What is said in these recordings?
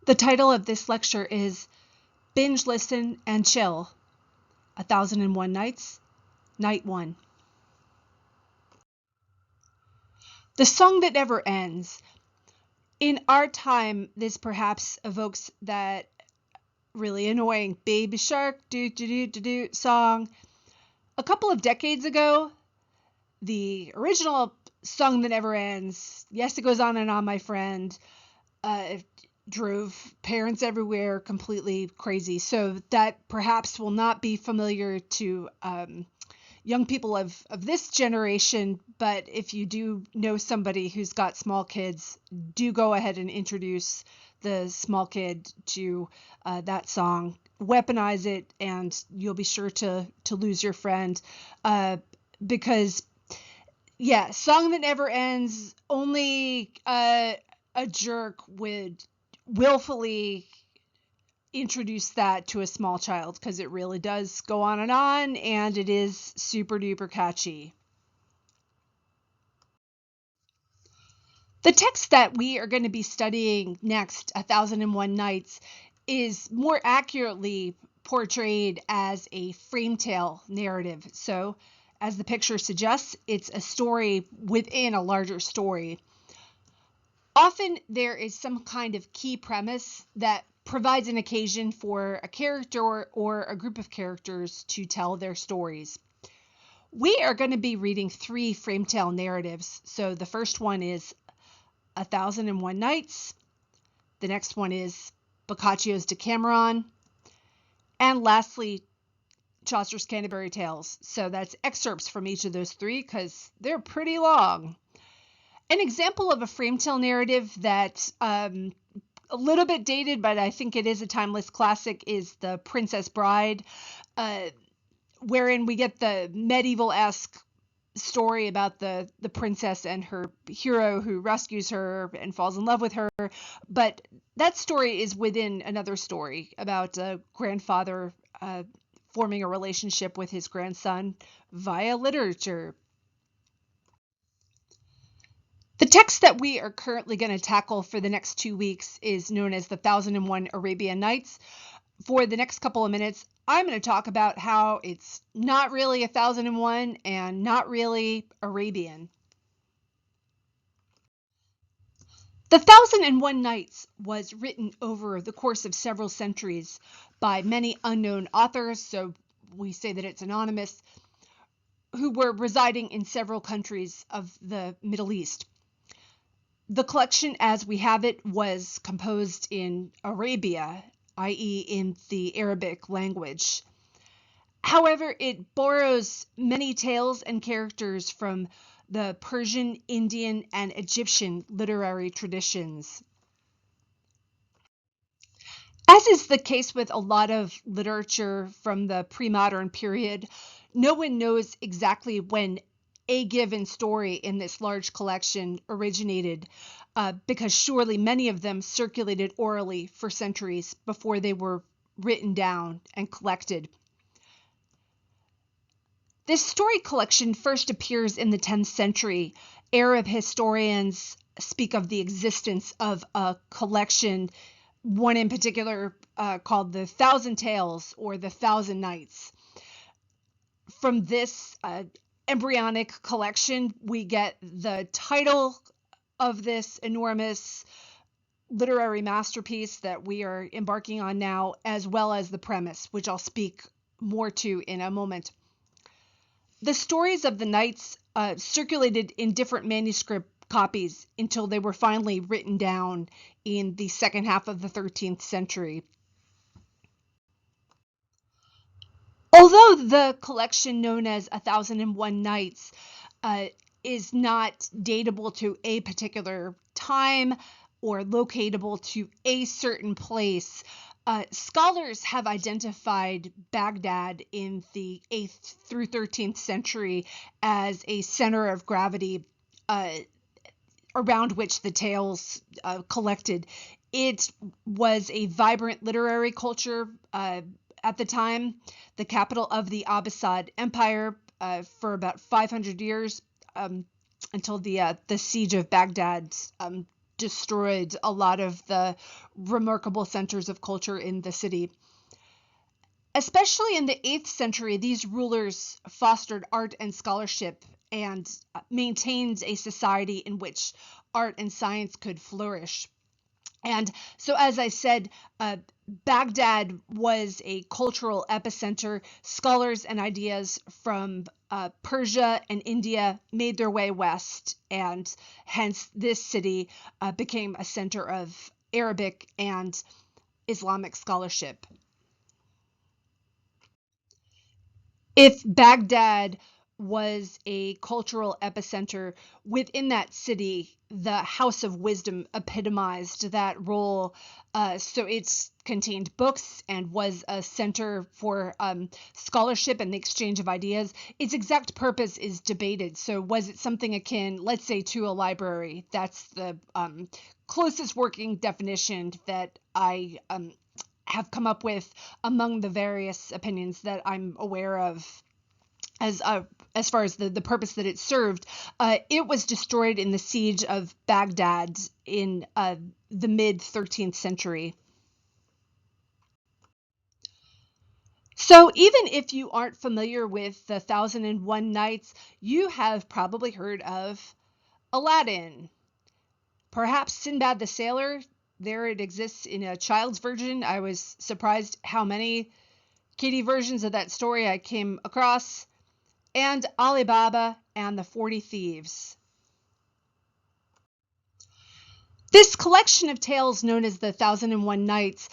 The title of this lecture is Binge, Listen, and Chill, 1001 Nights, Night 1. The Song That Never Ends. In our time, this perhaps evokes that really annoying Baby Shark do song. A couple of decades ago, the original Song That Never Ends, Yes, It Goes On and On, My Friend, drove parents everywhere completely crazy. So that perhaps will not be familiar to young people of this generation, but if you do know somebody who's got small kids, do go ahead and introduce the small kid to that song. Weaponize it, and you'll be sure to lose your friend, because yeah, Song That Never Ends, only a jerk would willfully introduce that to a small child, because it really does go on, and it is super duper catchy. The text that we are going to be studying next, 1001 Nights, is more accurately portrayed as a frame tale narrative. So, as the picture suggests, it's a story within a larger story. Often there is some kind of key premise that provides an occasion for a character or a group of characters to tell their stories. We are going to be reading 3 frame tale narratives. So the first one is 1001 Nights. The next one is Boccaccio's Decameron. And lastly, Chaucer's Canterbury Tales. So that's excerpts from each of those 3 because they're pretty long. An example of a frame tale narrative that a little bit dated, but I think it is a timeless classic, is The Princess Bride, wherein we get the medieval-esque story about the princess and her hero who rescues her and falls in love with her. But that story is within another story about a grandfather forming a relationship with his grandson via literature. The text that we are currently going to tackle for the next 2 weeks is known as the 1001 Arabian Nights. For the next couple of minutes, I'm going to talk about how it's not really 1001 and not really Arabian. The 1001 Nights was written over the course of several centuries by many unknown authors, so we say that it's anonymous, who were residing in several countries of the Middle East. The collection as we have it was composed in Arabia, i.e. in the Arabic language. However, it borrows many tales and characters from the Persian, Indian, and Egyptian literary traditions. As is the case with a lot of literature from the pre-modern period, no one knows exactly when a given story in this large collection originated, because surely many of them circulated orally for centuries before they were written down and collected. This story collection first appears in the 10th century. Arab historians speak of the existence of a collection, one in particular called the Thousand Tales or the Thousand Nights. From this embryonic collection, we get the title of this enormous literary masterpiece that we are embarking on now, as well as the premise, which I'll speak more to in a moment. The stories of the Nights circulated in different manuscript copies until they were finally written down in the second half of the 13th century. Although the collection known as 1001 Nights is not datable to a particular time or locatable to a certain place, scholars have identified Baghdad in the 8th through 13th century as a center of gravity around which the tales collected. It was a vibrant literary culture at the time, the capital of the Abbasid Empire for about 500 years, until the siege of Baghdad destroyed a lot of the remarkable centers of culture in the city. Especially in the 8th century, these rulers fostered art and scholarship and maintained a society in which art and science could flourish. And so, as I said, Baghdad was a cultural epicenter. Scholars and ideas from Persia and India made their way west, and hence this city became a center of Arabic and Islamic scholarship. If Baghdad was a cultural epicenter within that city, the House of Wisdom epitomized that role. So it's contained books and was a center for scholarship and the exchange of ideas. Its exact purpose is debated. So was it something akin, let's say, to a library? That's the closest working definition that I have come up with among the various opinions that I'm aware of as far as the purpose that it served. It was destroyed in the siege of Baghdad in the mid 13th century. So even if you aren't familiar with the Thousand and One Nights, you have probably heard of Aladdin. Perhaps Sinbad the Sailor. There it exists in a child's version. I was surprised how many kiddie versions of that story I came across. And Ali Baba and the 40 Thieves. This collection of tales known as the Thousand and One Nights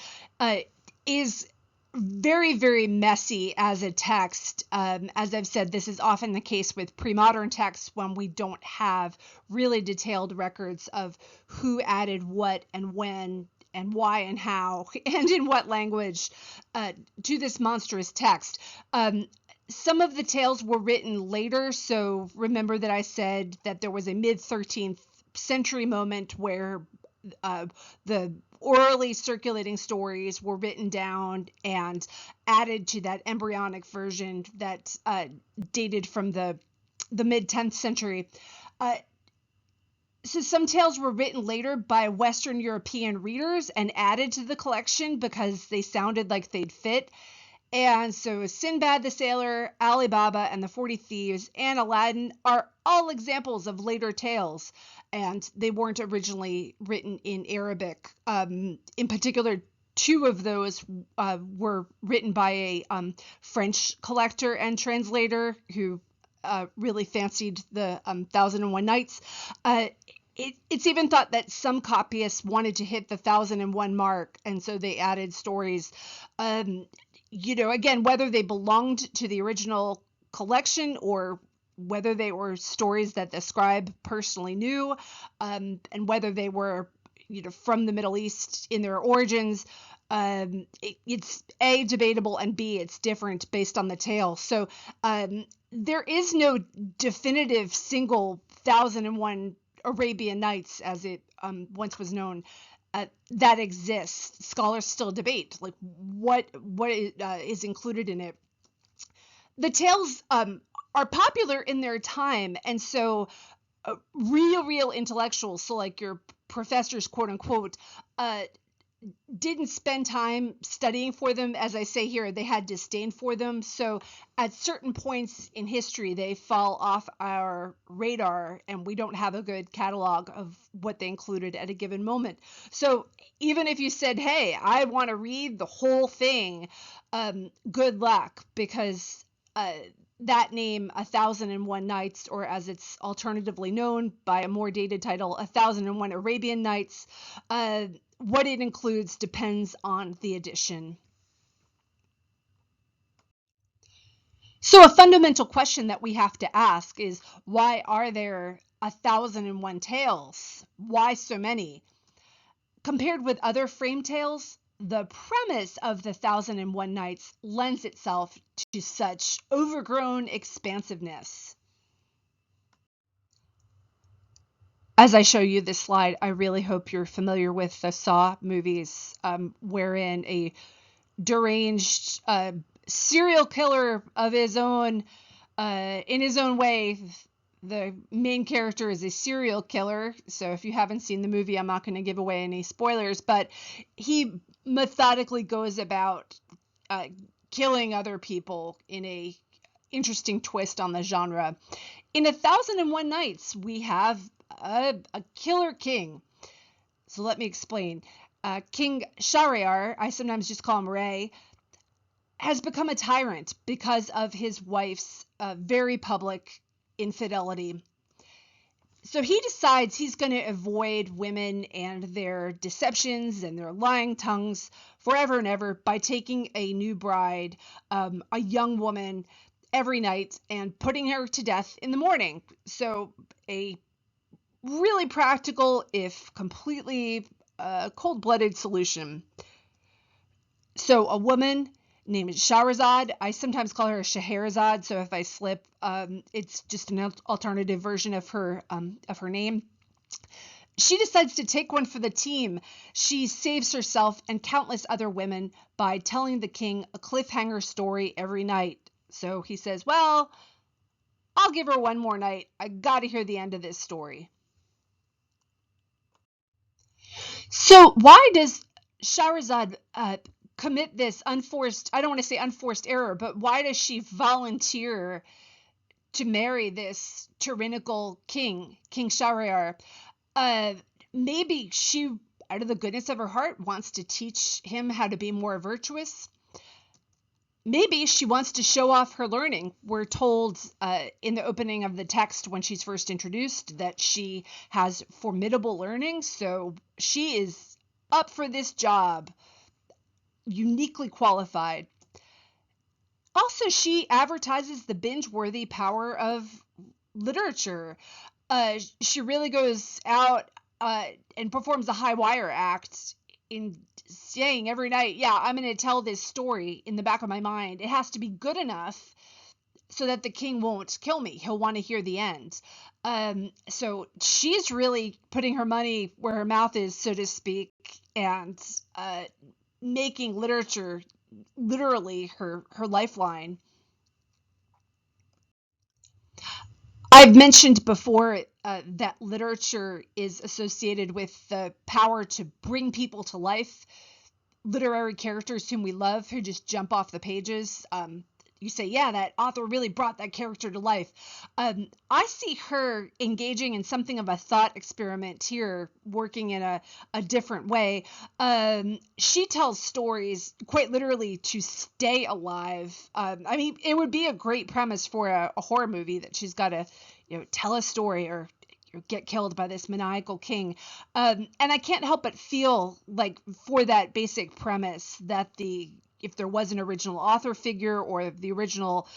is very, very messy as a text. As I've said, this is often the case with pre-modern texts when we don't have really detailed records of who added what and when and why and how and in what language to this monstrous text. Some of the tales were written later, so remember that I said that there was a mid-13th century moment where the orally circulating stories were written down and added to that embryonic version that dated from the mid-10th century. So some tales were written later by Western European readers and added to the collection because they sounded like they'd fit. And so Sinbad the Sailor, Ali Baba and the 40 Thieves, and Aladdin are all examples of later tales, and they weren't originally written in Arabic. In particular, two of those were written by a French collector and translator who really fancied the Thousand and One Nights. It's even thought that some copyists wanted to hit the 1,001 mark, and so they added stories. Again, whether they belonged to the original collection or whether they were stories that the scribe personally knew, and whether they were, from the Middle East in their origins, it's A, debatable, and B, it's different based on the tale. So there is no definitive single 1,001 Arabian Nights, as it once was known. That exists. Scholars still debate like what is included in it. The tales are popular in their time, and so real intellectuals, so like your professors, quote unquote, didn't spend time studying for them. As I say here, they had disdain for them. So at certain points in history, they fall off our radar and we don't have a good catalog of what they included at a given moment. So even if you said, hey, I want to read the whole thing, good luck, because that name, 1,001 Nights, or as it's alternatively known by a more dated title, 1,001 Arabian Nights, what it includes depends on the edition. So a fundamental question that we have to ask is, why are there 1,001 tales? Why so many? Compared with other frame tales, the premise of the 1,001 Nights lends itself to such overgrown expansiveness. As I show you this slide, I really hope you're familiar with the Saw movies, wherein a deranged serial killer of his own, in his own way, the main character is a serial killer. So if you haven't seen the movie, I'm not going to give away any spoilers, but he methodically goes about uh, killing other people in a interesting twist on the genre. In 1001 Nights, we have a killer king. So let me explain. King Shahryar, I sometimes just call him Ray, has become a tyrant because of his wife's very public infidelity. So he decides he's going to avoid women and their deceptions and their lying tongues forever and ever by taking a new bride, a young woman, every night and putting her to death in the morning. So a really practical, if completely cold-blooded solution. So a woman named Shahrazad, I sometimes call her Scheherazade, so if I slip, it's just an alternative version of her name. She decides to take one for the team. She saves herself and countless other women by telling the king a cliffhanger story every night. So he says, well, I'll give her one more night. I gotta hear the end of this story. So why does Shahrazad commit this unforced, I don't want to say unforced error, but why does she volunteer to marry this tyrannical king, King Shahryar? Maybe she, out of the goodness of her heart, wants to teach him how to be more virtuous. Maybe she wants to show off her learning. We're told in the opening of the text when she's first introduced that she has formidable learning, so she is up for this job, uniquely qualified. Also, she advertises the binge-worthy power of literature. She really goes out and performs a high wire act in saying every night, yeah, I'm going to tell this story in the back of my mind. It has to be good enough so that the king won't kill me. He'll want to hear the end. So she's really putting her money where her mouth is, so to speak, and making literature literally her lifeline. I've mentioned before that literature is associated with the power to bring people to life, literary characters whom we love who just jump off the pages. You say, yeah, that author really brought that character to life. I see her engaging in something of a thought experiment here, working in a different way. She tells stories quite literally to stay alive. I mean, it would be a great premise for a horror movie that she's got to, tell a story or get killed by this maniacal king. And I can't help but feel like for that basic premise that if there was an original author figure or the original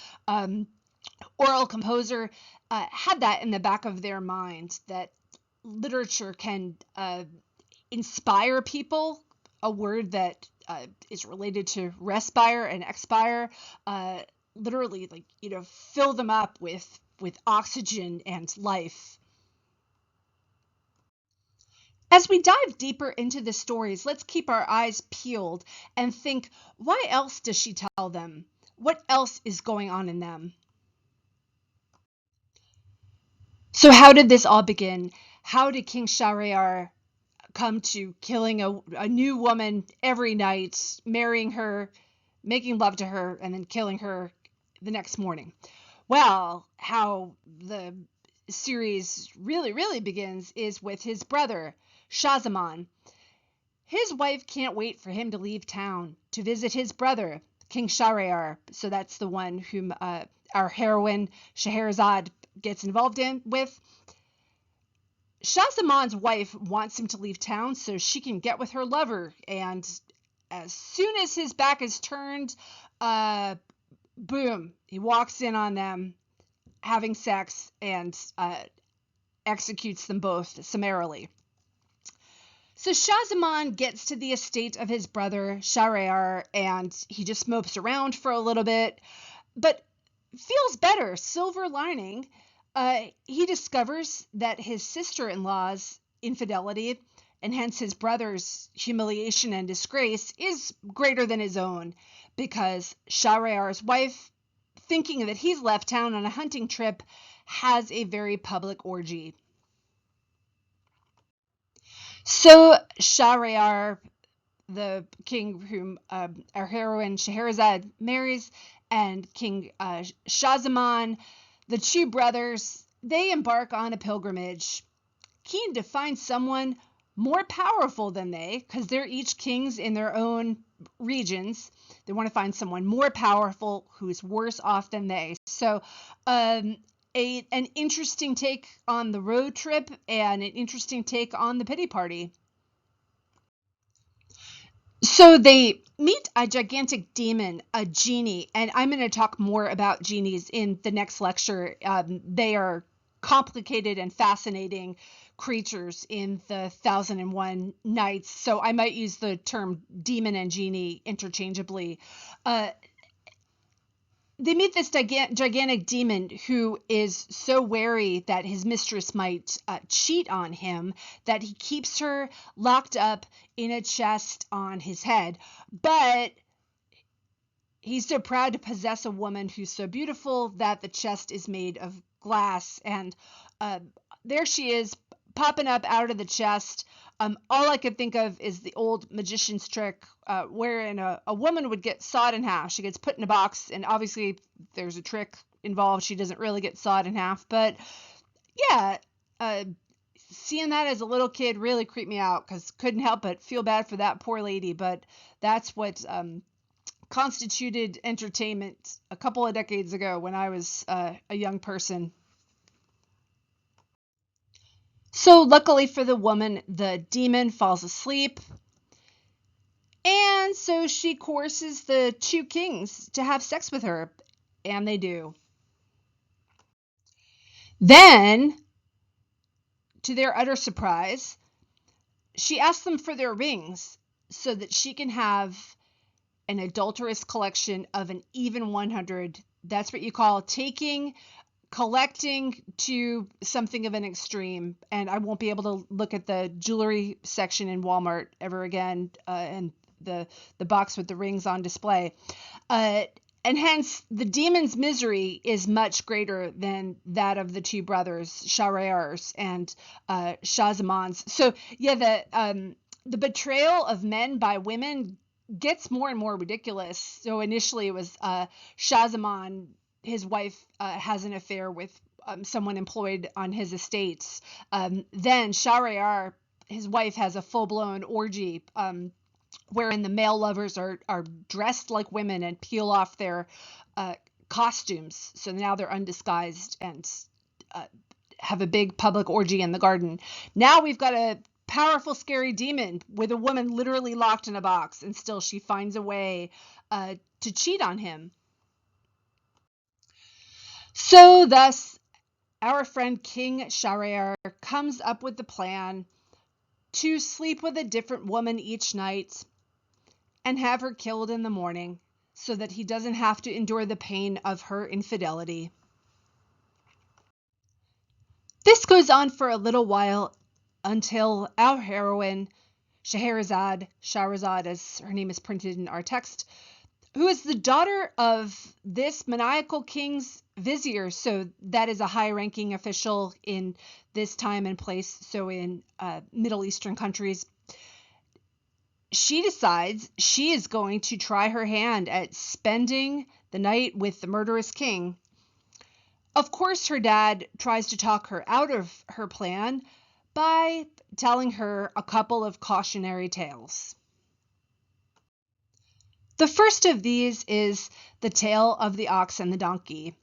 oral composer had that in the back of their mind, that literature can inspire people, a word that is related to respire and expire, literally fill them up with oxygen and life. As we dive deeper into the stories, let's keep our eyes peeled and think, why else does she tell them? What else is going on in them? So how did this all begin? How did King Shahryar come to killing a new woman every night, marrying her, making love to her, and then killing her the next morning? Well, how the series really, really begins is with his brother, Shahzaman. His wife can't wait for him to leave town to visit his brother, King Shahryar. So that's the one whom our heroine, Scheherazade, gets involved with. Shahzaman's wife wants him to leave town so she can get with her lover. And as soon as his back is turned, boom, he walks in on them having sex and executes them both summarily. So Shahzaman gets to the estate of his brother Shahryar and he just mopes around for a little bit, but feels better. Silver lining, he discovers that his sister-in-law's infidelity and hence his brother's humiliation and disgrace is greater than his own, because Shahryar's wife, thinking that he's left town on a hunting trip, has a very public orgy. So Shahryar, the king whom our heroine Scheherazade marries, and King Shahzaman, the two brothers, they embark on a pilgrimage, keen to find someone more powerful than they, because they're each kings in their own regions. They want to find someone more powerful who's worse off than they. So an interesting take on the road trip and an interesting take on the pity party. So they meet a gigantic demon, a genie, and I'm going to talk more about genies in the next lecture. They are complicated and fascinating creatures in the 1001 Nights, so I might use the term demon and genie interchangeably. They meet this gigantic demon who is so wary that his mistress might cheat on him that he keeps her locked up in a chest on his head. But he's so proud to possess a woman who's so beautiful that the chest is made of glass. And there she is, popping up out of the chest. All I could think of is the old magician's trick wherein a woman would get sawed in half. She gets put in a box, and obviously there's a trick involved. She doesn't really get sawed in half. But yeah, seeing that as a little kid really creeped me out because couldn't help but feel bad for that poor lady. But that's what constituted entertainment a couple of decades ago when I was a young person. So luckily for the woman, the demon falls asleep, and so she coerces the two kings to have sex with her, and they do. Then, to their utter surprise, she asks them for their rings so that she can have an adulterous collection of an even 100. That's what you call collecting to something of an extreme. And I won't be able to look at the jewelry section in Walmart ever again, and the box with the rings on display. And hence, the demon's misery is much greater than that of the two brothers, Shahryar's and Shahzaman's. So, yeah, the betrayal of men by women gets more and more ridiculous. So initially, it was Shahzaman, his wife, has an affair with someone employed on his estates. Then Shahryar, his wife, has a full-blown orgy wherein the male lovers are dressed like women and peel off their costumes. So now they're undisguised and have a big public orgy in the garden. Now we've got a powerful, scary demon with a woman literally locked in a box, and still she finds a way to cheat on him. So thus, our friend King Shahryar comes up with the plan to sleep with a different woman each night and have her killed in the morning so that he doesn't have to endure the pain of her infidelity. This goes on for a little while until our heroine, Scheherazade as her name is printed in our text, who is the daughter of this maniacal king's vizier. So that is a high-ranking official in this time and place, so in Middle Eastern countries. She decides she is going to try her hand at spending the night with the murderous king. Of course, her dad tries to talk her out of her plan by telling her a couple of cautionary tales. The first of these is the tale of the ox and the donkey.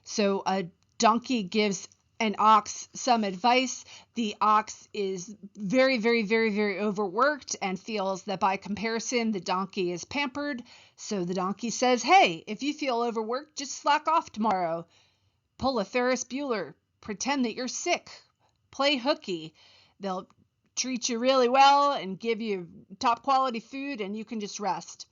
So a donkey gives an ox some advice. The ox is very, very, very, very overworked and feels that by comparison, the donkey is pampered. So the donkey says, hey, if you feel overworked, just slack off tomorrow. Pull a Ferris Bueller. Pretend that you're sick. Play hooky. They'll treat you really well and give you top quality food, and you can just rest.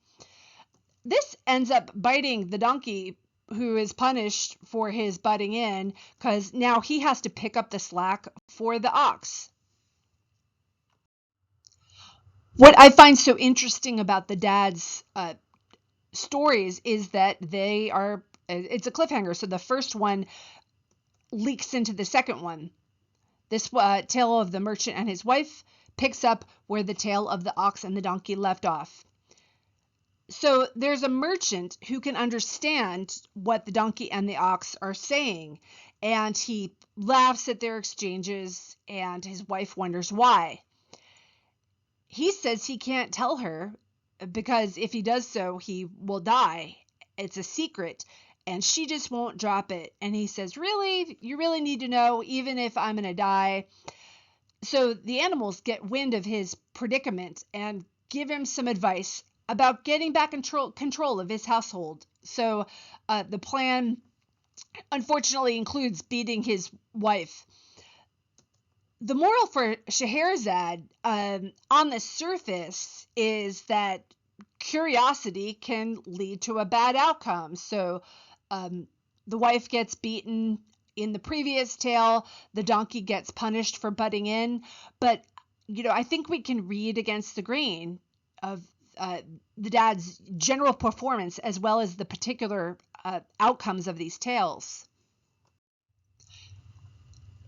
This ends up biting the donkey, who is punished for his butting in, because now he has to pick up the slack for the ox. What I find so interesting about the dad's stories is that it's a cliffhanger. So the first one leaks into the second one. This tale of the merchant and his wife picks up where the tale of the ox and the donkey left off. So there's a merchant who can understand what the donkey and the ox are saying, and he laughs at their exchanges, and his wife wonders why. He says he can't tell her because if he does so, he will die. It's a secret, and she just won't drop it. And he says, really? You really need to know, even if I'm going to die? So the animals get wind of his predicament and give him some advice about getting back control of his household. So the plan, unfortunately, includes beating his wife. The moral for Scheherazade on the surface is that curiosity can lead to a bad outcome. So the wife gets beaten in the previous tale, the donkey gets punished for butting in. But, I think we can read against the grain of the dad's general performance as well as the particular outcomes of these tales.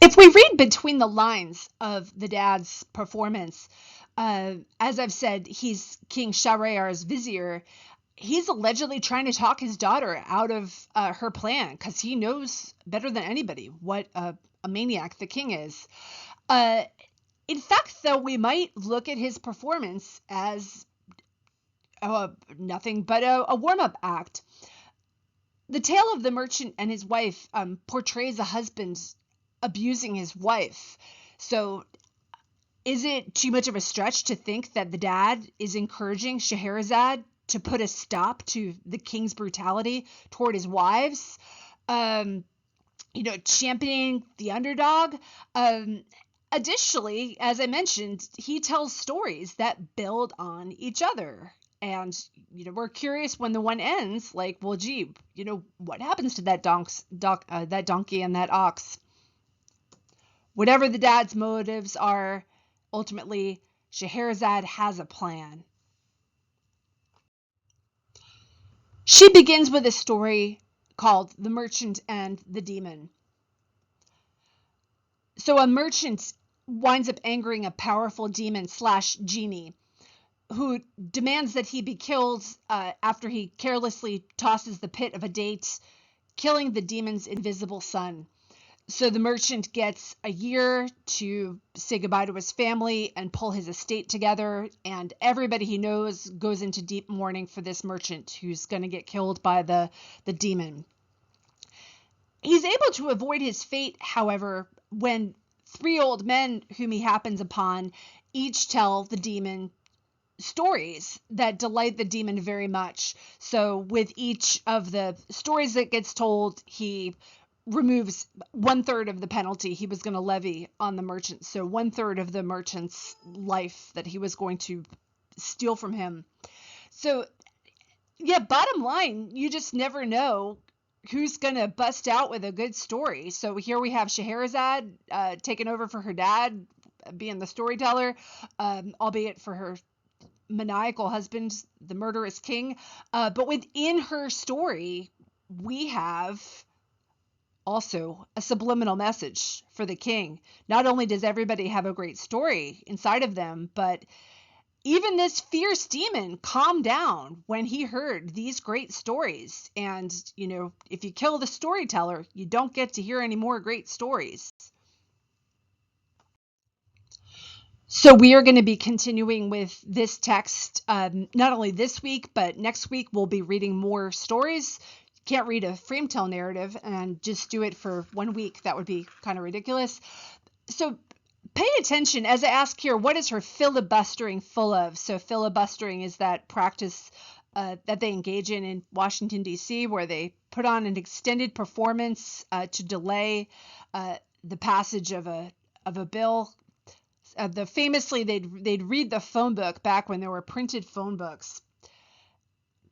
If we read between the lines of the dad's performance, as I've said, he's King Shahryar's vizier. He's allegedly trying to talk his daughter out of her plan because he knows better than anybody what a maniac the king is. In fact, though, we might look at his performance as nothing but a warm-up act. The tale of the merchant and his wife portrays a husband abusing his wife. So is it too much of a stretch to think that the dad is encouraging Scheherazade to put a stop to the king's brutality toward his wives? Championing the underdog? Additionally, as I mentioned, he tells stories that build on each other. And, we're curious when the one ends, like, well, gee, what happens to that donkey and that ox? Whatever the dad's motives are, ultimately, Scheherazade has a plan. She begins with a story called The Merchant and the Demon. So a merchant winds up angering a powerful demon / genie who demands that he be killed after he carelessly tosses the pit of a date, killing the demon's invisible son. So the merchant gets a year to say goodbye to his family and pull his estate together, and everybody he knows goes into deep mourning for this merchant who's going to get killed by the demon. He's able to avoid his fate, however, when 3 old men whom he happens upon each tell the demon stories that delight the demon very much. So with each of the stories that gets told, he removes 1/3 of the penalty he was going to levy on the merchant. So 1/3 of the merchant's life that he was going to steal from him. So yeah, bottom line, you just never know who's going to bust out with a good story. So here we have Scheherazade taking over for her dad, being the storyteller, albeit for her maniacal husband, the murderous king. But within her story, we have also a subliminal message for the king. Not only does everybody have a great story inside of them, but even this fierce demon calmed down when he heard these great stories. And, if you kill the storyteller, you don't get to hear any more great stories. So we are going to be continuing with this text, not only this week, but next week we'll be reading more stories. Can't read a Frametale narrative and just do it for 1 week. That would be kind of ridiculous. So pay attention as I ask here, what is her filibustering full of? So filibustering is that practice that they engage in Washington, D.C., where they put on an extended performance to delay the passage of a bill. Famously, they'd read the phone book back when there were printed phone books.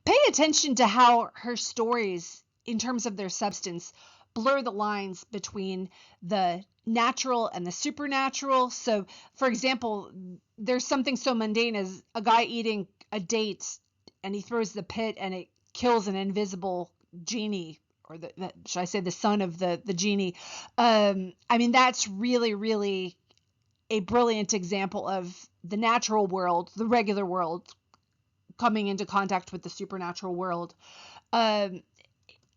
Pay attention to how her stories, in terms of their substance, blur the lines between the natural and the supernatural. So, for example, there's something so mundane as a guy eating a date and he throws the pit and it kills an invisible genie or should I say the son of the genie. I mean, that's really, really a brilliant example of the natural world, the regular world, coming into contact with the supernatural world. In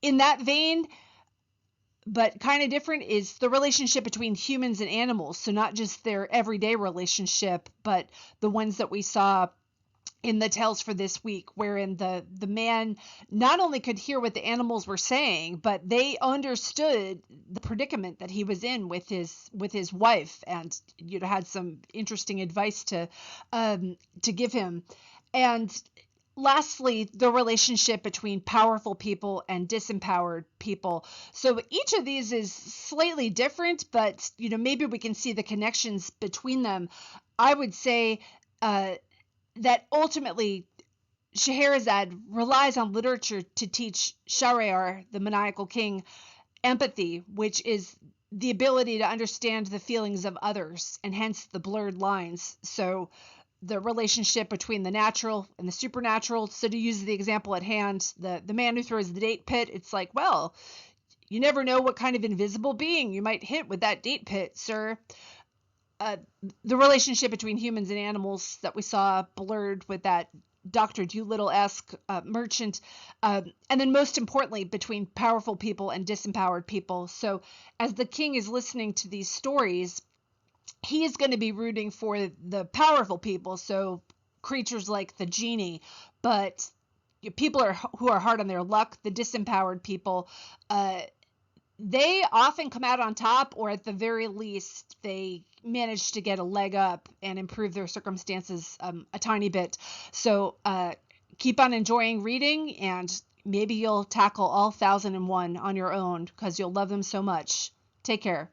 that vein, but kind of different, is the relationship between humans and animals. So not just their everyday relationship, but the ones that we saw in the tales for this week, wherein the man not only could hear what the animals were saying, but they understood the predicament that he was in with his wife, and had some interesting advice to give him. And lastly, the relationship between powerful people and disempowered people. So each of these is slightly different, but maybe we can see the connections between them. I would say that ultimately Scheherazade relies on literature to teach Shahryar, the maniacal king, empathy, which is the ability to understand the feelings of others, and hence the blurred lines. So the relationship between the natural and the supernatural. So to use the example at hand, the man who throws the date pit, it's like, well, you never know what kind of invisible being you might hit with that date pit, sir. The relationship between humans and animals that we saw blurred with that Dr. Dolittle-esque merchant, and then most importantly, between powerful people and disempowered people. So as the king is listening to these stories, he is going to be rooting for the powerful people, so creatures like the genie, but people who are hard on their luck, the disempowered people, they often come out on top, or at the very least, they manage to get a leg up and improve their circumstances a tiny bit. So keep on enjoying reading, and maybe you'll tackle all 1001 on your own because you'll love them so much. Take care.